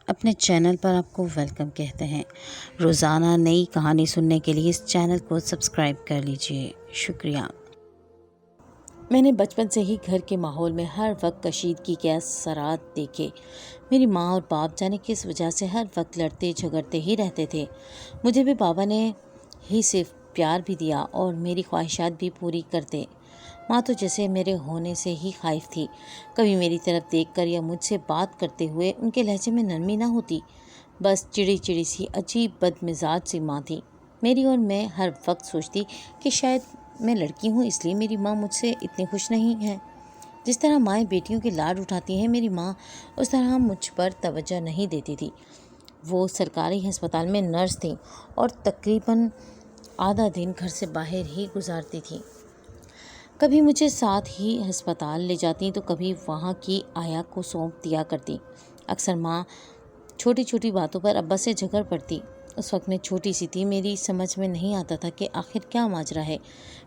اپنے چینل پر آپ کو ویلکم کہتے ہیں۔ روزانہ نئی کہانی سننے کے لیے اس چینل کو سبسکرائب کر لیجئے۔ شکریہ۔ میں نے بچپن سے ہی گھر کے ماحول میں ہر وقت کشیدگی کے اثرات دیکھے۔ میری ماں اور باپ جانے کس وجہ سے ہر وقت لڑتے جھگڑتے ہی رہتے تھے۔ مجھے بھی بابا نے ہی صرف پیار بھی دیا اور میری خواہشات بھی پوری کرتے۔ ماں تو جیسے میرے ہونے سے ہی خائف تھی۔ کبھی میری طرف دیکھ کر یا مجھ سے بات کرتے ہوئے ان کے لہجے میں نرمی نہ ہوتی، بس چڑی چڑی سی عجیب بد مزاج سی ماں تھی میری، اور میں ہر وقت سوچتی کہ شاید میں لڑکی ہوں اس لیے میری ماں مجھ سے اتنی خوش نہیں ہے۔ جس طرح مائیں بیٹیوں کے لاڈ اٹھاتی ہیں، میری ماں اس طرح مجھ پر توجہ نہیں دیتی تھی۔ وہ سرکاری ہسپتال میں نرس تھیں اور تقریباً آدھا دن گھر سے باہر ہی گزارتی تھیں۔ کبھی مجھے ساتھ ہی ہسپتال لے جاتی تو کبھی وہاں کی آیا کو سونپ دیا کرتی۔ اکثر ماں چھوٹی چھوٹی باتوں پر ابا سے جھگڑ پڑتی۔ اس وقت میں چھوٹی سی تھی، میری سمجھ میں نہیں آتا تھا کہ آخر کیا ماجرا ہے،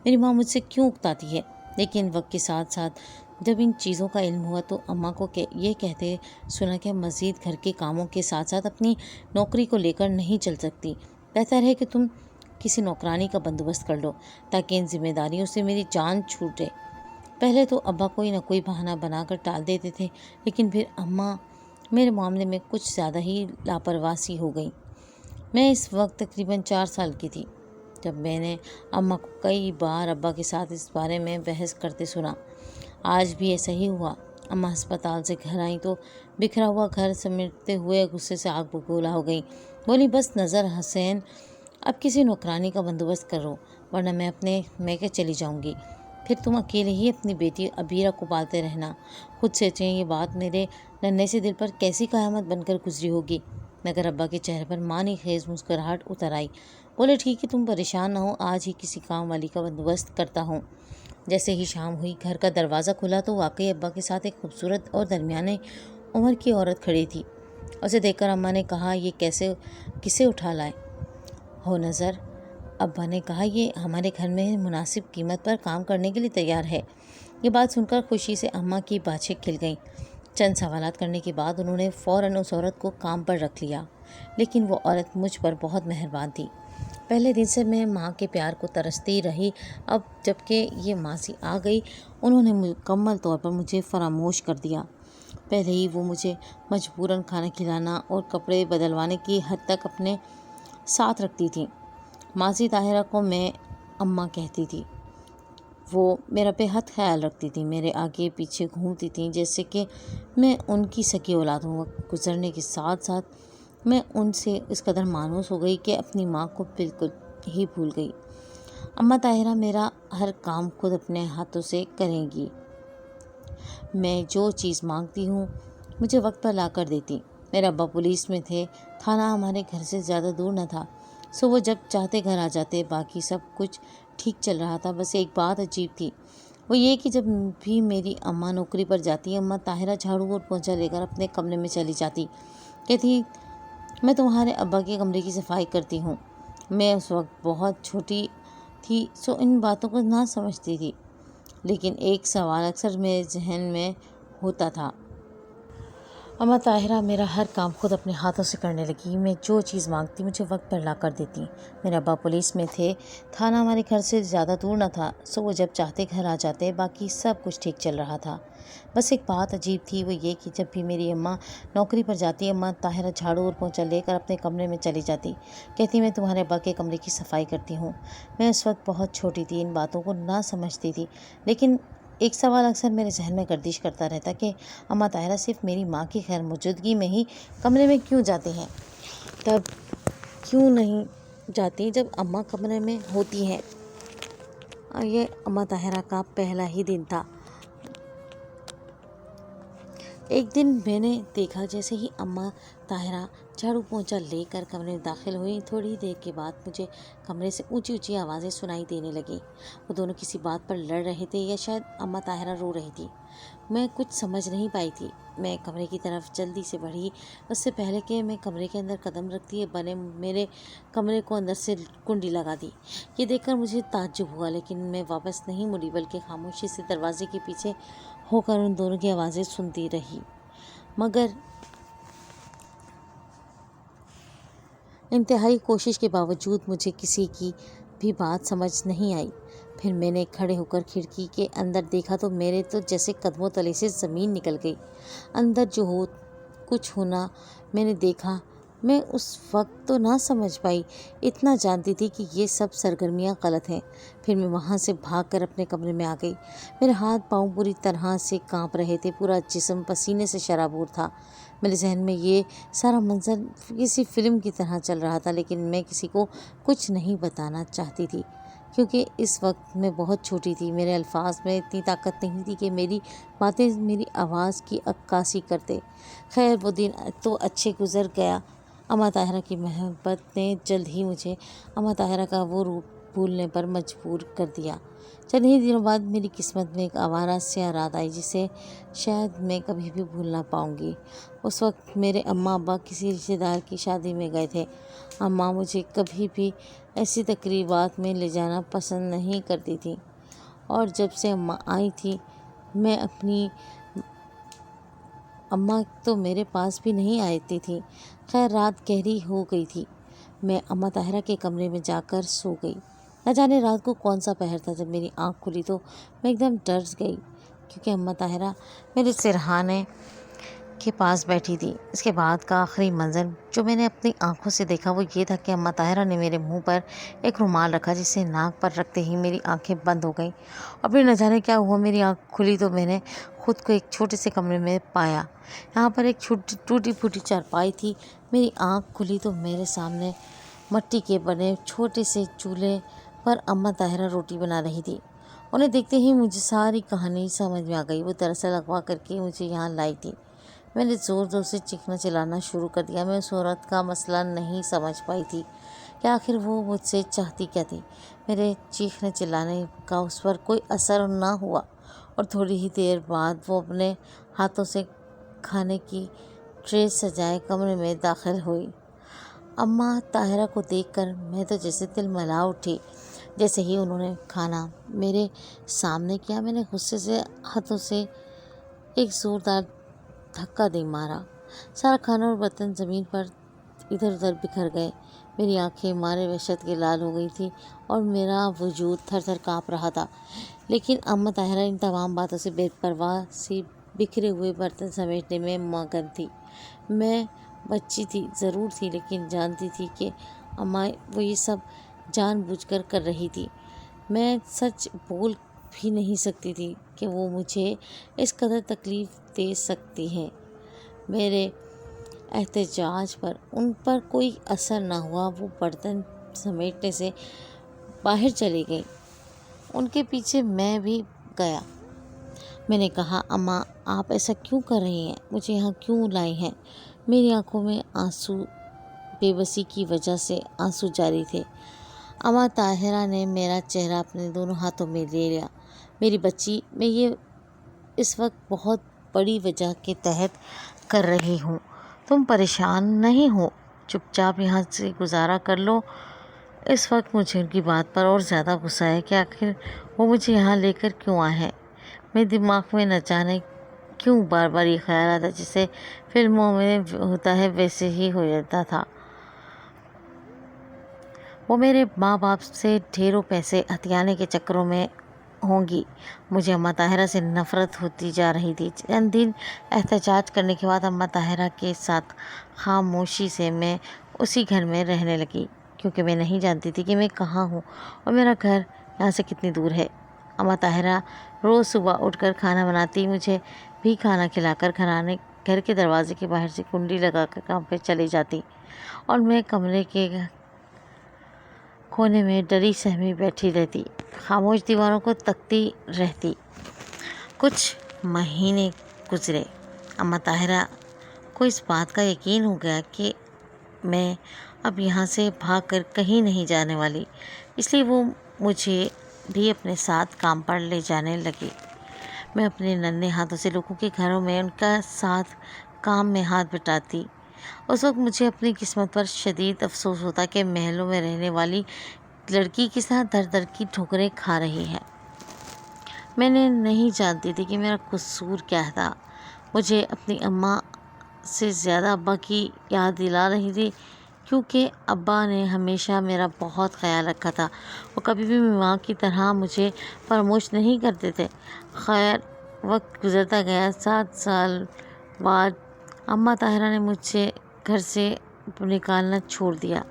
میری ماں مجھ سے کیوں اکتاتی ہے۔ لیکن وقت کے ساتھ ساتھ جب ان چیزوں کا علم ہوا تو اماں کو یہ کہتے سنا کہ مزید گھر کے کاموں کے ساتھ ساتھ اپنی نوکری کو لے کر نہیں چل سکتی، بہتر ہے کہ تم کسی نوکرانی کا بندوبست کر لو تاکہ ان ذمہ داریوں سے میری جان چھوٹے۔ پہلے تو ابا کوئی نہ کوئی بہانہ بنا کر ٹال دیتے تھے، لیکن پھر اماں میرے معاملے میں کچھ زیادہ ہی لاپرواہ سی ہو گئی۔ میں اس وقت تقریباً 4 سال کی تھی جب میں نے اماں کو کئی بار ابا کے ساتھ اس بارے میں بحث کرتے سنا۔ آج بھی ایسا ہی ہوا۔ اماں ہسپتال سے گھر آئیں تو بکھرا ہوا گھر سمیٹتے ہوئے غصے سے آگ بگولا ہو گئی۔ بولی، بس نظر حسین، اب کسی نوکرانی کا بندوبست کرو ورنہ میں اپنے میکے چلی جاؤں گی، پھر تم اکیلے ہی اپنی بیٹی عبیرہ کو پالتے رہنا۔ خود سوچیں یہ بات میرے ننھے سے دل پر کیسی قیامت بن کر گزری ہوگی، مگر ابا کے چہرے پر معنی خیز مسکراہٹ اتر آئی۔ بولے، ٹھیک ہے، تم پریشان نہ ہو، آج ہی کسی کام والی کا بندوبست کرتا ہوں۔ جیسے ہی شام ہوئی، گھر کا دروازہ کھلا تو واقعی ابا کے ساتھ ایک خوبصورت اور درمیانے عمر کی عورت کھڑی تھی۔ اسے دیکھ کر اماں نے کہا، یہ کسے اٹھا لائے ہو نظر؟ ابا نے کہا، یہ ہمارے گھر میں مناسب قیمت پر کام کرنے کے لیے تیار ہے۔ یہ بات سن کر خوشی سے اماں کی باتیں کھل گئیں۔ چند سوالات کرنے کے بعد انہوں نے فوراً اس عورت کو کام پر رکھ لیا، لیکن وہ عورت مجھ پر بہت مہربان تھی۔ پہلے دن سے میں ماں کے پیار کو ترستی رہی، اب جب کہ یہ ماضی آ گئی، انہوں نے مکمل طور پر مجھے فراموش کر دیا۔ پہلے ہی وہ مجھے مجبوراً کھانا کھلانا اور کپڑے بدلوانے کی حد تک اپنے ساتھ رکھتی تھیں۔ ماضی طاہرہ کو میں اماں کہتی تھی۔ وہ میرا بے حد خیال رکھتی تھیں، میرے آگے پیچھے گھومتی تھیں جیسے کہ میں ان کی سکی اولاد ہوں۔ وقت گزرنے کے ساتھ ساتھ میں ان سے اس قدر مانوس ہو گئی کہ اپنی ماں کو بالکل ہی بھول گئی۔ اماں طاہرہ میرا ہر کام خود اپنے ہاتھوں سے کریں گی۔ میں جو چیز مانگتی ہوں مجھے وقت پر لا کر دیتی۔ میرے ابا پولیس میں تھے، تھانہ ہمارے گھر سے زیادہ دور نہ تھا، سو وہ جب چاہتے گھر آ جاتے۔ باقی سب کچھ ٹھیک چل رہا تھا، بس ایک بات عجیب تھی، وہ یہ کہ جب بھی میری اماں نوکری پر جاتی، اماں طاہرہ جھاڑو اور پونچھا لے کر اپنے کمرے میں چلی جاتی، کہتی، میں تمہارے ابا کے کمرے کی صفائی کرتی ہوں۔ میں اس وقت بہت چھوٹی تھی سو ان باتوں کو نہ سمجھتی تھی، لیکن ایک سوال اکثر میرے ذہن میں ہوتا تھا۔ اماں طاہرہ میرا ہر کام خود اپنے ہاتھوں سے کرنے لگی، میں جو چیز مانگتی مجھے وقت پر لا کر دیتی۔ میرے ابا پولیس میں تھے، تھانہ ہمارے گھر سے زیادہ دور نہ تھا، سو وہ جب چاہتے گھر آ جاتے۔ باقی سب کچھ ٹھیک چل رہا تھا، بس ایک بات عجیب تھی، وہ یہ کہ جب بھی میری اماں نوکری پر جاتی، اماں طاہرہ جھاڑو اور پونچھا لے کر اپنے کمرے میں چلی جاتی، کہتی، میں تمہارے ابا کے کمرے کی صفائی کرتی ہوں۔ میں اس وقت بہت چھوٹی تھی، ان باتوں کو نہ سمجھتی تھی، لیکن ایک سوال اکثر میرے ذہن میں گردش کرتا رہتا کہ اماں طاہرہ صرف میری ماں کی خیر موجودگی میں ہی کمرے میں کیوں جاتے ہیں، تب کیوں نہیں جاتی جب اماں کمرے میں ہوتی ہیں۔ یہ اماں طاہرہ کا پہلا ہی دن تھا۔ ایک دن میں نے دیکھا جیسے ہی اماں طاہرہ جھاڑو پونچھا لے کر کمرے میں داخل ہوئی، تھوڑی دیر کے بعد مجھے کمرے سے اونچی اونچی آوازیں سنائی دینے لگیں۔ وہ دونوں کسی بات پر لڑ رہے تھے یا شاید اماں طاہرہ رو رہی تھی، میں کچھ سمجھ نہیں پائی تھی۔ میں کمرے کی طرف جلدی سے بڑھی، اس سے پہلے کہ میں کمرے کے اندر قدم رکھتی، ابا نے میرے کمرے کو اندر سے کنڈی لگا دی۔ یہ دیکھ کر مجھے تعجب ہوا، لیکن میں واپس نہیں مڑی بلکہ خاموشی سے دروازے کے پیچھے ہو کر ان دونوں کی آوازیں سنتی رہی۔ مگر انتہائی کوشش کے باوجود مجھے کسی کی بھی بات سمجھ نہیں آئی۔ پھر میں نے کھڑے ہو کر کھڑکی کے اندر دیکھا تو میرے تو جیسے قدموں تلے سے زمین نکل گئی۔ اندر جو کچھ ہونا میں نے دیکھا، میں اس وقت تو نہ سمجھ پائی، اتنا جانتی تھی کہ یہ سب سرگرمیاں غلط ہیں۔ پھر میں وہاں سے بھاگ کر اپنے کمرے میں آ گئی۔ میرے ہاتھ پاؤں پوری طرح سے کانپ رہے تھے، پورا جسم پسینے سے شرابور تھا۔ میرے ذہن میں یہ سارا منظر کسی فلم کی طرح چل رہا تھا، لیکن میں کسی کو کچھ نہیں بتانا چاہتی تھی، کیونکہ اس وقت میں بہت چھوٹی تھی۔ میرے الفاظ میں اتنی طاقت نہیں تھی کہ میری باتیں میری آواز کی عکاسی کرتے۔ خیر، وہ دن تو اچھے گزر گیا۔ اماں طاہرہ کی محبت نے جلد ہی مجھے اماں طاہرہ کا وہ روپ بھولنے پر مجبور کر دیا۔ چند ہی دنوں بعد میری قسمت میں ایک آوارہ سیاہ رات آئی، جسے شاید میں کبھی بھی بھول نہ پاؤں گی۔ اس وقت میرے اماں ابا کسی رشتے دار کی شادی میں گئے تھے۔ اماں مجھے کبھی بھی ایسی تقریبات میں لے جانا پسند نہیں کرتی تھیں، اور جب سے اماں آئی تھی میں اپنی اماں تو میرے پاس بھی نہیں آتی تھی۔ خیر، رات گہری ہو گئی تھی۔ میں اماں طاہرہ کے کمرے میں جا کر سو گئی۔ نہ جانے رات کو کون سا پہر تھا، جب میری آنکھ کھلی تو میں ایک دم ڈر گئی، کیونکہ اماں طاہرہ میرے سرہانے کے پاس بیٹھی تھی۔ اس کے بعد کا آخری منظر جو میں نے اپنی آنکھوں سے دیکھا وہ یہ تھا کہ اماں طاہرہ نے میرے منہ پر ایک رومال رکھا، جسے ناک پر رکھتے ہی میری آنکھیں بند ہو گئیں، اور پھر نہ جانے کیا ہوا، میری آنکھ کھلی تو میں نے خود کو ایک چھوٹے سے کمرے میں پایا۔ یہاں پر ایک ٹوٹی پھوٹی چارپائی تھی۔ میری آنکھ کھلی تو میرے سامنے مٹی کے بنے چھوٹے سے چولہے پر اماں طاہرہ روٹی بنا رہی تھی۔ انہیں دیکھتے ہی مجھے ساری کہانی سمجھ میں آ گئی۔ وہ دراصل اغوا کر کے مجھے یہاں لائی تھی۔ میں نے زور زور سے چیخنا چلانا شروع کر دیا۔ میں اس عورت کا مسئلہ نہیں سمجھ پائی تھی کہ آخر وہ مجھ سے چاہتی کیا تھی۔ میرے چیخنے چلانے کا اس پر کوئی اثر نہ ہوا، اور تھوڑی ہی دیر بعد وہ اپنے ہاتھوں سے کھانے کی ٹرے سجائے کمرے میں داخل ہوئی۔ اماں طاہرہ کو دیکھ کر میں تو جیسے تلملا اٹھی۔ جیسے ہی انہوں نے کھانا میرے سامنے کیا، میں نے غصے سے ہاتھوں سے ایک زوردار دھکا دے مارا۔ سارا کھانا اور برتن زمین پر ادھر ادھر بکھر گئے۔ میری آنکھیں مارے وحشت کے لال ہو گئی تھیں، اور میرا وجود تھر تھر کانپ رہا تھا۔ لیکن اماں طاہرہ ان تمام باتوں سے بے پرواہ سی بکھرے ہوئے برتن سمیٹنے میں مگن تھی۔ میں بچی تھی ضرور تھی، لیکن جانتی تھی کہ اماں وہ یہ سب جان بوجھ کر کر رہی تھی۔ میں سچ بول بھی نہیں سکتی تھی کہ وہ مجھے اس قدر تکلیف دے سکتی ہیں۔ میرے احتجاج پر ان پر کوئی اثر نہ ہوا۔ وہ برتن سمیٹنے سے باہر چلی گئی۔ ان کے پیچھے میں بھی گیا۔ میں نے کہا، اماں آپ ایسا کیوں کر رہی ہیں؟ مجھے یہاں کیوں لائی ہیں؟ میری آنکھوں میں آنسو، بے بسی کی وجہ سے آنسو جاری تھے۔ اماں طاہرہ نے میرا چہرہ اپنے دونوں ہاتھوں میں لے لیا۔ میری بچی، میں یہ اس وقت بہت بڑی وجہ کے تحت کر رہی ہوں۔ تم پریشان نہیں ہو، چپ چاپ یہاں سے گزارا کر لو۔ اس وقت مجھے ان کی بات پر اور زیادہ غصہ ہے کہ آخر وہ مجھے یہاں لے کر کیوں آئے ہیں۔ میرے دماغ میں نہ جانے کیوں بار بار یہ خیال آتا، جیسے فلموں میں ہوتا ہے ویسے ہی ہو جاتا تھا۔ وہ میرے ماں باپ سے ڈھیروں پیسے ہتھیانے کے چکروں میں ہوں گی۔ مجھے اماں طاہرہ سے نفرت ہوتی جا رہی تھی۔ چند دن احتجاج کرنے کے بعد اماں طاہرہ کے ساتھ خاموشی سے میں اسی گھر میں رہنے لگی، کیونکہ میں نہیں جانتی تھی کہ میں کہاں ہوں اور میرا گھر یہاں سے کتنی دور ہے۔ اماں طاہرہ روز صبح اٹھ کر کھانا بناتی، مجھے بھی کھانا کھلا کر گھر کے دروازے کے باہر سے کنڈی لگا کر کام پہ چلی جاتی، اور میں کمرے کے کونے میں ڈری سہمی بیٹھی رہتی، خاموش دیواروں کو تکتی رہتی۔ کچھ مہینے گزرے۔ اماں طاہرہ کو اس بات کا یقین ہو گیا کہ میں اب یہاں سے بھاگ کر کہیں نہیں جانے والی، اس لیے وہ مجھے بھی اپنے ساتھ کام پر لے جانے لگی۔ میں اپنے ننھے ہاتھوں سے لوگوں کے گھروں میں ان کا ساتھ کام میں ہاتھ بٹاتی۔ اس وقت مجھے اپنی قسمت پر شدید افسوس ہوتا کہ محلوں میں رہنے والی لڑکی کس طرح در در کی ٹھوکریں کھا رہی ہے۔ میں نہیں جانتی تھی کہ میرا قصور کیا تھا۔ مجھے اپنی اماں سے زیادہ ابا کی یاد دلا رہی تھی، کیونکہ ابا نے ہمیشہ میرا بہت خیال رکھا تھا، وہ کبھی بھی ماں کی طرح مجھے فراموش نہیں کرتے تھے۔ خیر وقت گزرتا گیا۔ 7 سال بعد اماں طاہرہ نے مجھے گھر سے نکالنا چھوڑ دیا۔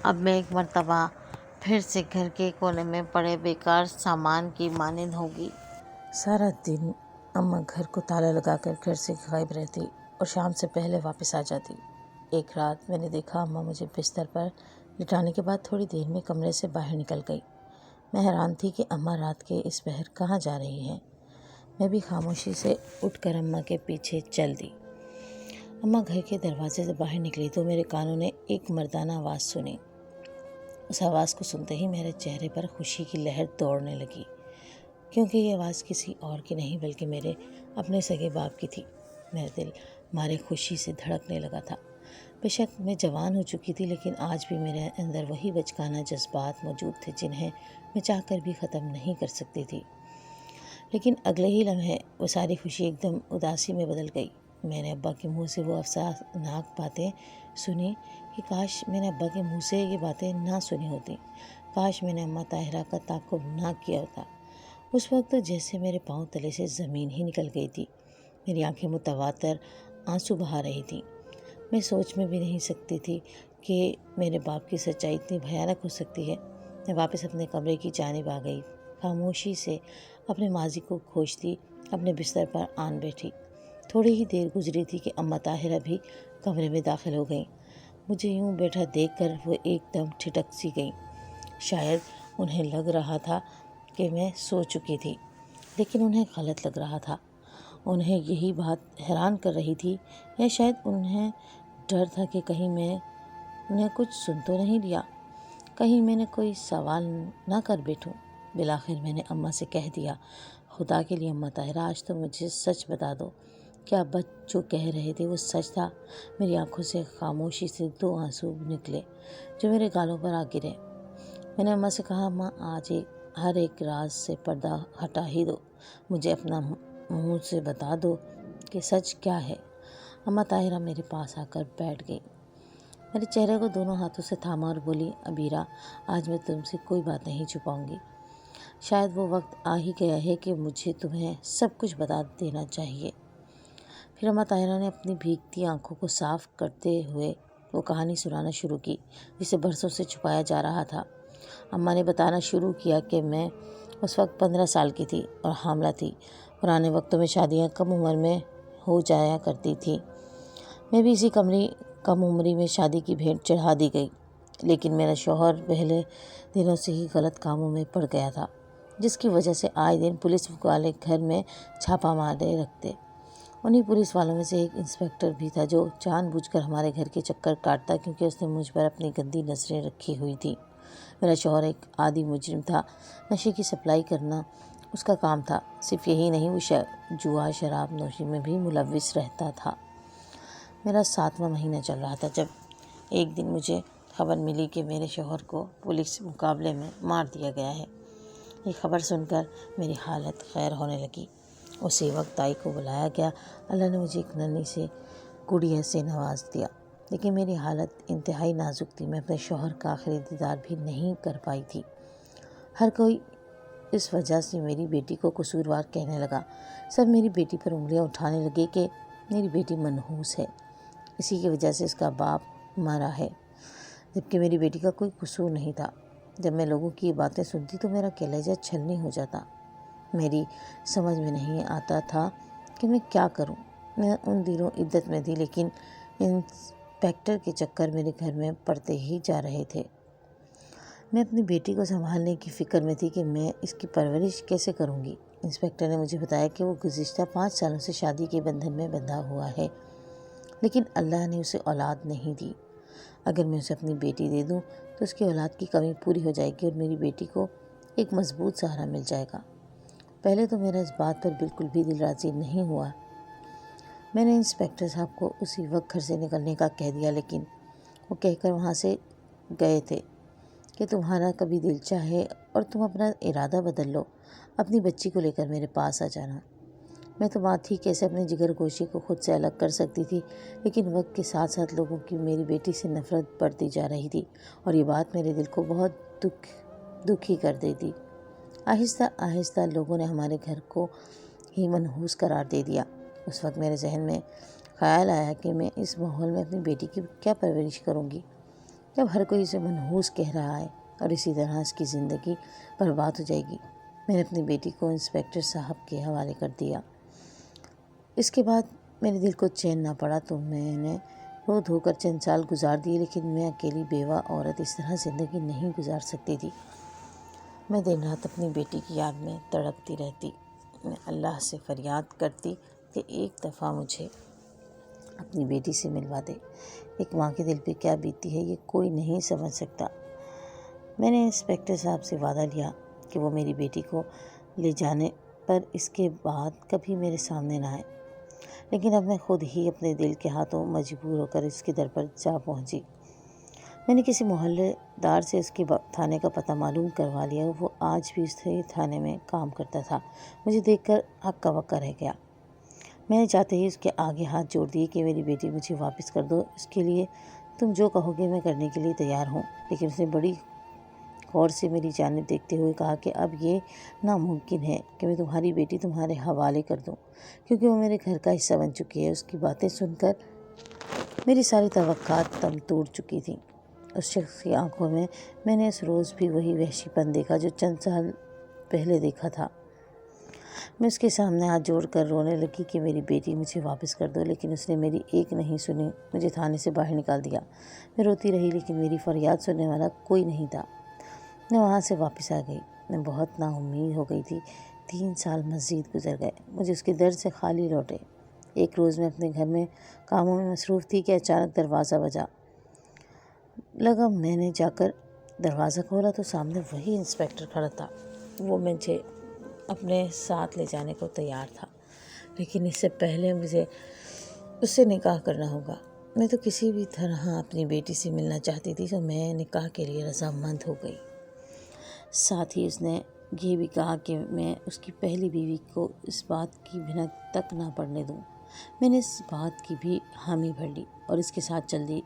اب میں ایک مرتبہ پھر سے گھر کے کونے میں پڑے بیکار سامان کی مانند ہوگی۔ سارا دن اماں گھر کو تالا لگا کر گھر سے غائب رہتی اور شام سے پہلے واپس آ جاتی۔ ایک رات میں نے دیکھا اماں مجھے بستر پر لٹانے کے بعد تھوڑی دیر میں کمرے سے باہر نکل گئی۔ میں حیران تھی کہ اماں رات کے اس پہر کہاں جا رہی ہیں۔ میں بھی خاموشی سے اٹھ کر اماں کے پیچھے چل دی۔ اماں گھر کے دروازے سے باہر نکلی تو میرے کانوں نے ایک مردانہ آواز سنی۔ اس آواز کو سنتے ہی میرے چہرے پر خوشی کی لہر دوڑنے لگی، کیونکہ یہ آواز کسی اور کی نہیں بلکہ میرے اپنے سگے باپ کی تھی۔ میرا دل مارے خوشی سے دھڑکنے لگا تھا۔ بے شک میں جوان ہو چکی تھی، لیکن آج بھی میرے اندر وہی بچگانہ جذبات موجود تھے جنہیں میں چاہ کر بھی ختم نہیں کر سکتی تھی۔ لیکن اگلے ہی لمحے وہ ساری خوشی ایک دم اداسی میں بدل گئی۔ میں نے ابا کے منہ سے وہ افسوسناک باتیں سنی کہ کاش میں نے ابا کے منہ سے یہ باتیں نہ سنی ہوتی، کاش میں نے اماں طاہرہ کا تعاقب نہ کیا ہوتا۔ اس وقت تو جیسے میرے پاؤں تلے سے زمین ہی نکل گئی تھی۔ میری آنکھیں متواتر آنسو بہا رہی تھیں۔ میں سوچ میں بھی نہیں سکتی تھی کہ میرے باپ کی سچائی اتنی بھیانک ہو سکتی ہے۔ میں واپس اپنے کمرے کی جانب آ گئی، خاموشی سے اپنے ماضی کو کھوجتی اپنے بستر پر آن بیٹھی۔ تھوڑی ہی دیر گزری تھی کہ اماں طاہرہ بھی کمرے میں داخل ہو گئیں۔ مجھے یوں بیٹھا دیکھ کر وہ ایک دم ٹھٹک سی گئیں۔ شاید انہیں لگ رہا تھا کہ میں سو چکی تھی، لیکن انہیں غلط لگ رہا تھا۔ انہیں یہی بات حیران کر رہی تھی، یا شاید انہیں ڈر تھا کہ کہیں میں نے کچھ سن تو نہیں لیا، کہیں میں نے کوئی سوال نہ کر بیٹھوں۔ بالآخر میں نے اماں سے کہہ دیا، خدا کے لیے اماں طاہرہ آج تو مجھے سچ بتا دو، کیا ابا جو کہہ رہے تھے وہ سچ تھا؟ میری آنکھوں سے خاموشی سے 2 آنسو نکلے جو میرے گالوں پر آ گرے۔ میں نے اماں سے کہا، اماں آج ہر ایک راز سے پردہ ہٹا ہی دو، مجھے اپنا منہ سے بتا دو کہ سچ کیا ہے۔ اماں طاہرہ میرے پاس آ کر بیٹھ گئی، میرے چہرے کو دونوں ہاتھوں سے تھاما اور بولی، عبیرہ آج میں تم سے کوئی بات نہیں چھپاؤں گی۔ شاید وہ وقت آ ہی گیا ہے کہ مجھے تمہیں سب کچھ بتا دینا چاہیے۔ پھر اماں طاہرہ نے اپنی بھیگتی آنکھوں کو صاف کرتے ہوئے وہ کہانی سنانا شروع کی جسے برسوں سے چھپایا جا رہا تھا۔ اماں نے بتانا شروع کیا کہ میں اس وقت 15 سال کی تھی اور حاملہ تھی۔ پرانے وقتوں میں شادیاں کم عمر میں ہو جایا کرتی تھیں۔ میں بھی اسی کم عمری میں شادی کی بھیٹ چڑھا دی گئی، لیکن میرا شوہر پہلے دنوں سے ہی غلط کاموں میں پڑ گیا تھا، جس کی وجہ سے آئے دن پولیس والے گھر میں چھاپا مارے رکھتے۔ انہی پولیس والوں میں سے ایک انسپکٹر بھی تھا جو جان بوجھ کر ہمارے گھر کے چکر کاٹتا، کیونکہ اس نے مجھ پر اپنی گندی نظریں رکھی ہوئی تھیں۔ میرا شوہر ایک عادی مجرم تھا، نشے کی سپلائی کرنا اس کا کام تھا۔ صرف یہی نہیں، وہ جوا شراب نوشی میں بھی ملوث رہتا تھا۔ میرا 7واں مہینہ چل رہا تھا جب ایک دن مجھے خبر ملی کہ میرے شوہر کو پولیس مقابلے میں مار دیا گیا ہے۔ یہ خبر سن کر میری حالت خیر ہونے لگی۔ اسی وقت دائی کو بلایا گیا۔ اللہ نے مجھے ایک ننھی سے گڑیا سے نواز دیا، لیکن میری حالت انتہائی نازک تھی۔ میں اپنے شوہر کا آخری دیدار بھی نہیں کر پائی تھی۔ ہر کوئی اس وجہ سے میری بیٹی کو قصوروار کہنے لگا۔ سب میری بیٹی پر انگلیاں اٹھانے لگے کہ میری بیٹی منحوس ہے، اسی کی وجہ سے اس کا باپ مرا ہے، جبکہ میری بیٹی کا کوئی قصور نہیں تھا۔ جب میں لوگوں کی یہ باتیں سنتی تو میرا کلیجہ چھلنی ہو جاتا۔ میری سمجھ میں نہیں آتا تھا کہ میں کیا کروں۔ میں ان دنوں عدت میں تھی، لیکن انسپیکٹر کے چکر میرے گھر میں پڑتے ہی جا رہے تھے۔ میں اپنی بیٹی کو سنبھالنے کی فکر میں تھی کہ میں اس کی پرورش کیسے کروں گی۔ انسپیکٹر نے مجھے بتایا کہ وہ گزشتہ 5 سالوں سے شادی کے بندھن میں بندھا ہوا ہے، لیکن اللہ نے اسے اولاد نہیں دی۔ اگر میں اسے اپنی بیٹی دے دوں تو اس کی اولاد کی کمی پوری ہو جائے گی اور میری بیٹی کو ایک مضبوط سہارا مل جائے گا۔ پہلے تو میرا اس بات پر بالکل بھی دل راضی نہیں ہوا۔ میں نے انسپیکٹر صاحب کو اسی وقت گھر سے نکلنے کا کہہ دیا، لیکن وہ کہہ کر وہاں سے گئے تھے کہ تمہارا کبھی دل چاہے اور تم اپنا ارادہ بدل لو، اپنی بچی کو لے کر میرے پاس آ جانا۔ میں تو ماں تھی، کیسے اپنے جگر گوشے کو خود سے الگ کر سکتی تھی، لیکن وقت کے ساتھ ساتھ لوگوں کی میری بیٹی سے نفرت بڑھتی جا رہی تھی، اور یہ بات میرے دل کو بہت دکھی کر دیتی۔ آہستہ آہستہ لوگوں نے ہمارے گھر کو ہی منحوس قرار دے دیا۔ اس وقت میرے ذہن میں خیال آیا کہ میں اس ماحول میں اپنی بیٹی کی کیا پرورش کروں گی، جب ہر کوئی اسے منحوس کہہ رہا ہے اور اسی طرح اس کی زندگی برباد ہو جائے گی۔ میں نے اپنی بیٹی کو انسپیکٹر صاحب کے حوالے کر دیا۔ اس کے بعد میرے دل کو چین نہ پڑا تو میں نے رو دھو کر چند سال گزار دیے، لیکن میں اکیلی بیوہ عورت اس طرح زندگی نہیں گزار سکتی تھی۔ میں دن رات اپنی بیٹی کی یاد میں تڑپتی رہتی۔ میں اللہ سے فریاد کرتی کہ ایک دفعہ مجھے اپنی بیٹی سے ملوا دے۔ ایک ماں کے دل پہ کیا بیتتی ہے یہ کوئی نہیں سمجھ سکتا۔ میں نے انسپیکٹر صاحب سے وعدہ لیا کہ وہ میری بیٹی کو لے جانے پر اس کے بعد کبھی میرے سامنے نہ آئے، لیکن اب میں خود ہی اپنے دل کے ہاتھوں مجبور ہو کر اس کے در پر جا پہنچی۔ میں نے کسی محلے دار سے اس کے تھانے کا پتہ معلوم کروا لیا۔ وہ آج بھی اس تھانے میں کام کرتا تھا۔ مجھے دیکھ کر ہکا بکا رہ گیا۔ میں نے جاتے ہی اس کے آگے ہاتھ جوڑ دیے کہ میری بیٹی مجھے واپس کر دو، اس کے لیے تم جو کہو گے میں کرنے کے لیے تیار ہوں۔ لیکن اس نے بڑی غور سے میری جانب دیکھتے ہوئے کہا کہ اب یہ ناممکن ہے کہ میں تمہاری بیٹی تمہارے حوالے کر دوں، کیونکہ وہ میرے گھر کا حصہ بن چکی ہے۔ اس کی باتیں سن کر میری ساری توقعات تم توڑ چکی تھیں۔ اس شخص کی آنکھوں میں نے اس روز بھی وہی وحشی پن دیکھا جو چند سال پہلے دیکھا تھا۔ میں اس کے سامنے ہاتھ جوڑ کر رونے لگی کہ میری بیٹی مجھے واپس کر دو، لیکن اس نے میری ایک نہیں سنی، مجھے تھانے سے باہر نکال دیا۔ میں روتی رہی لیکن میری فریاد سننے والا کوئی نہیں تھا۔ میں وہاں سے واپس آ گئی۔ میں بہت نا امید ہو گئی تھی۔ 3 سال مزید گزر گئے، مجھے اس کے در سے خالی لوٹے۔ ایک روز میں اپنے گھر میں کاموں میں مصروف تھی کہ اچانک دروازہ بجا۔ لگا میں نے جا کر دروازہ کھولا تو سامنے وہی انسپیکٹر کھڑا تھا۔ وہ مجھے اپنے ساتھ لے جانے کو تیار تھا، لیکن اس سے پہلے مجھے اس سے نکاح کرنا ہوگا۔ میں تو کسی بھی طرح اپنی بیٹی سے ملنا چاہتی تھی، تو میں نکاح کے لیے رضامند ہو گئی۔ ساتھ ہی اس نے یہ بھی کہا کہ میں اس کی پہلی بیوی کو اس بات کی بھنک تک نہ پڑنے دوں۔ میں نے اس بات کی بھی حامی بھر لی اور اس کے ساتھ چل دی۔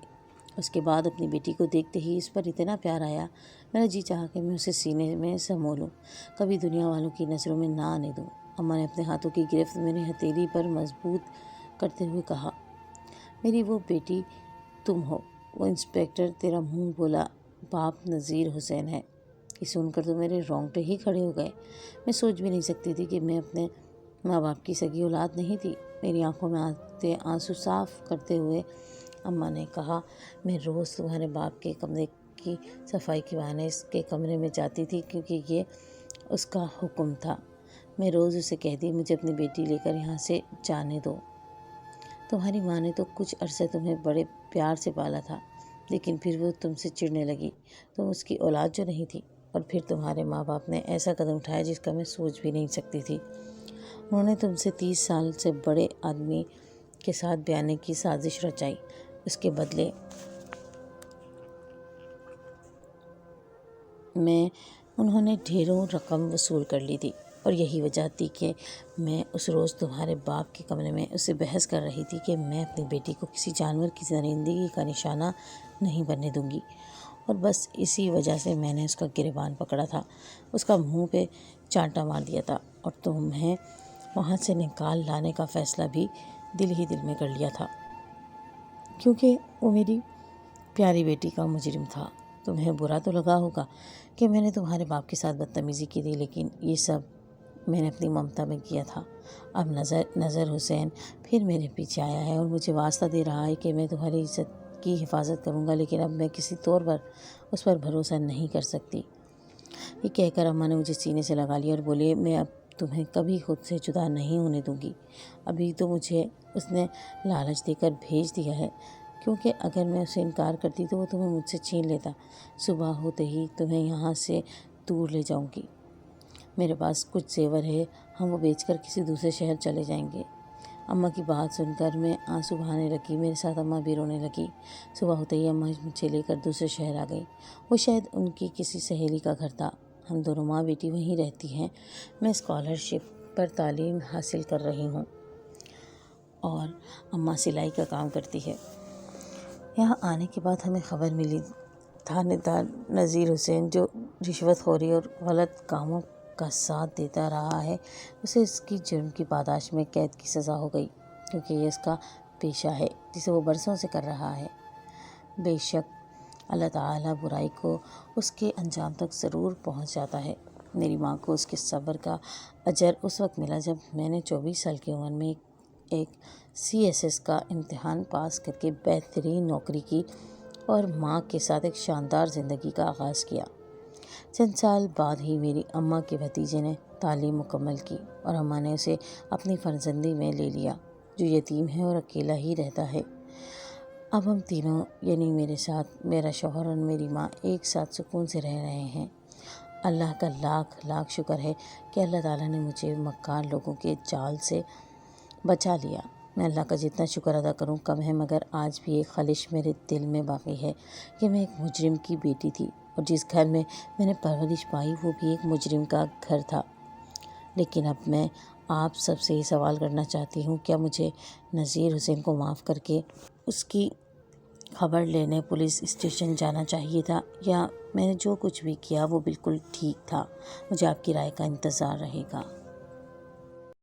اس کے بعد اپنی بیٹی کو دیکھتے ہی اس پر اتنا پیار آیا، میرا جی چاہا کہ میں اسے سینے میں سمو لوں، کبھی دنیا والوں کی نظروں میں نہ آنے دوں۔ اماں نے اپنے ہاتھوں کی گرفت میری ہتھیلی پر مضبوط کرتے ہوئے کہا، میری وہ بیٹی تم ہو، وہ انسپیکٹر تیرا منہ بولا باپ نذیر حسین ہے۔ یہ سن کر تو میرے رونگٹے ہی کھڑے ہو گئے۔ میں سوچ بھی نہیں سکتی تھی کہ میں اپنے ماں باپ کی سگی اولاد نہیں تھی۔ میری آنکھوں میں آتے آنسو صاف کرتے ہوئے اماں نے کہا، میں روز تمہارے باپ کے کمرے کی صفائی کے بہانے اس کے کمرے میں جاتی تھی، کیونکہ یہ اس کا حکم تھا۔ میں روز اسے کہتی، مجھے اپنی بیٹی لے کر یہاں سے جانے دو۔ تمہاری ماں نے تو کچھ عرصے تمہیں بڑے پیار سے پالا تھا، لیکن پھر وہ تم سے چڑنے لگی، تم اس کی اولاد جو نہیں تھی۔ اور پھر تمہارے ماں باپ نے ایسا قدم اٹھایا جس کا میں سوچ بھی نہیں سکتی تھی۔ انہوں نے تم سے 30 سال سے بڑے آدمی کے ساتھ بیانے کی سازش رچائی۔ اس کے بدلے میں انہوں نے ڈھیروں رقم وصول کر لی تھی، اور یہی وجہ تھی کہ میں اس روز تمہارے باپ کے کمرے میں اس سے بحث کر رہی تھی کہ میں اپنی بیٹی کو کسی جانور کی درندگی کا نشانہ نہیں بننے دوں گی، اور بس اسی وجہ سے میں نے اس کا گریبان پکڑا تھا، اس کا منہ پہ چانٹا مار دیا تھا، اور تمہیں وہاں سے نکال لانے کا فیصلہ بھی دل ہی دل میں کر لیا تھا، کیونکہ وہ میری پیاری بیٹی کا مجرم تھا۔ تمہیں برا تو لگا ہوگا کہ میں نے تمہارے باپ کے ساتھ بدتمیزی کی تھی، لیکن یہ سب میں نے اپنی ممتا میں کیا تھا۔ اب نظر حسین پھر میرے پیچھے آیا ہے اور مجھے واسطہ دے رہا ہے کہ میں تمہاری عزت کی حفاظت کروں گا، لیکن اب میں کسی طور پر اس پر بھروسہ نہیں کر سکتی۔ یہ کہہ کر اماں نے مجھے سینے سے لگا لیا اور بولے، میں اب تمہیں کبھی خود سے جدا نہیں ہونے دوں گی۔ ابھی تو مجھے اس نے لالچ دے کر بھیج دیا ہے، کیونکہ اگر میں اسے انکار کرتی تو وہ تمہیں مجھ سے چھین لیتا۔ صبح ہوتے ہی تمہیں یہاں سے دور لے جاؤں گی۔ میرے پاس کچھ زیور ہے، ہم وہ بیچ کر کسی دوسرے شہر چلے جائیں گے۔ اماں کی بات سن کر میں آنسو بہانے لگی، میرے ساتھ اماں بھی رونے لگی۔ صبح ہوتے ہی اماں مجھے لے کر دوسرے شہر آ گئی۔ وہ شاید ان کی کسی سہیلی کا گھر تھا۔ ہم دونوں ماں بیٹی وہیں رہتی ہیں۔ میں اسکالرشپ پر تعلیم حاصل کر رہی ہوں اور اماں سلائی کا کام کرتی ہے۔ یہاں آنے کے بعد ہمیں خبر ملی تھانے دار نذیر حسین، جو رشوت خوری اور غلط کاموں کا ساتھ دیتا رہا ہے، اسے اس کی جرم کی پاداش میں قید کی سزا ہو گئی، کیونکہ یہ اس کا پیشہ ہے جسے وہ برسوں سے کر رہا ہے۔ بے شک اللہ تعالیٰ برائی کو اس کے انجام تک ضرور پہنچ جاتا ہے۔ میری ماں کو اس کے صبر کا اجر اس وقت ملا جب میں نے 24 سال کی عمر میں ایک CSS کا امتحان پاس کر کے بہترین نوکری کی اور ماں کے ساتھ ایک شاندار زندگی کا آغاز کیا۔ چند سال بعد ہی میری اماں کے بھتیجے نے تعلیم مکمل کی اور اماں نے اسے اپنی فرزندی میں لے لیا، جو یتیم ہے اور اکیلا ہی رہتا ہے۔ اب ہم تینوں، یعنی میرے ساتھ میرا شوہر اور میری ماں، ایک ساتھ سکون سے رہ رہے ہیں۔ اللہ کا لاکھ لاکھ شکر ہے کہ اللہ تعالیٰ نے مجھے مکار لوگوں کے جال سے بچا لیا۔ میں اللہ کا جتنا شکر ادا کروں کم ہے، مگر آج بھی ایک خلش میرے دل میں باقی ہے کہ میں ایک مجرم کی بیٹی تھی اور جس گھر میں میں نے پرورش پائی وہ بھی ایک مجرم کا گھر تھا۔ لیکن اب میں آپ سب سے یہ سوال کرنا چاہتی ہوں، کیا مجھے نذیر حسین کو معاف کر کے اس کی خبر لینے پولیس اسٹیشن جانا چاہیے تھا، یا میں نے جو کچھ بھی کیا وہ بالکل ٹھیک تھا؟ مجھے آپ کی رائے کا انتظار رہے گا۔